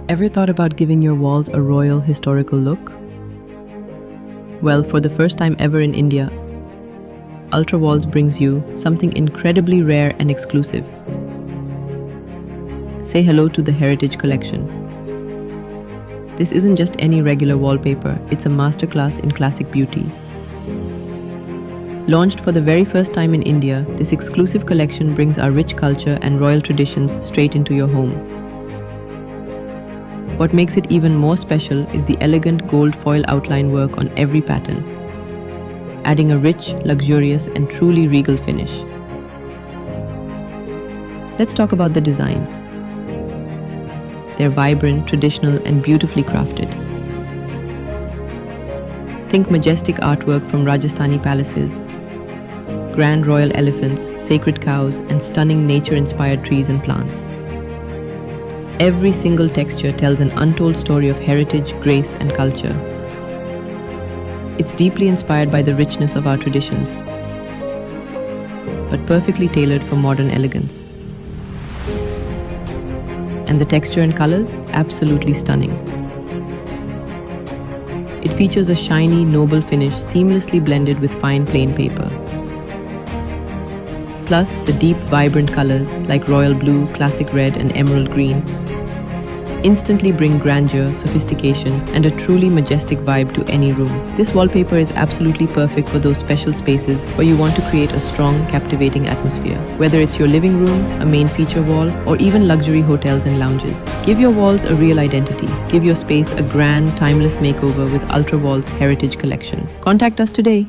Ever thought about giving your walls a royal historical look? Well, for the first time ever in India, Ultrawalls brings you something incredibly rare and exclusive. Say hello to the Heritage Collection. This isn't just any regular wallpaper, it's a masterclass in classic beauty. Launched for the very first time in India, this exclusive collection brings our rich culture and royal traditions straight into your home. What makes it even more special is the elegant gold foil outline work on every pattern, adding a rich, luxurious, and truly regal finish. Let's talk about the designs. They're vibrant, traditional, and beautifully crafted. Think majestic artwork from Rajasthani palaces, grand royal elephants, sacred cows, and stunning nature-inspired trees and plants. Every single texture tells an untold story of heritage, grace, and culture. It's deeply inspired by the richness of our traditions, but perfectly tailored for modern elegance. And the texture and colors? Absolutely stunning. It features a shiny, noble finish seamlessly blended with fine plain paper. Plus, the deep, vibrant colors like royal blue, classic red, and emerald green instantly bring grandeur, sophistication, and a truly majestic vibe to any room. This wallpaper is absolutely perfect for those special spaces where you want to create a strong, captivating atmosphere. Whether it's your living room, a main feature wall, or even luxury hotels and lounges, give your walls a real identity. Give your space a grand, timeless makeover with Ultrawalls Heritage Collection. Contact us today.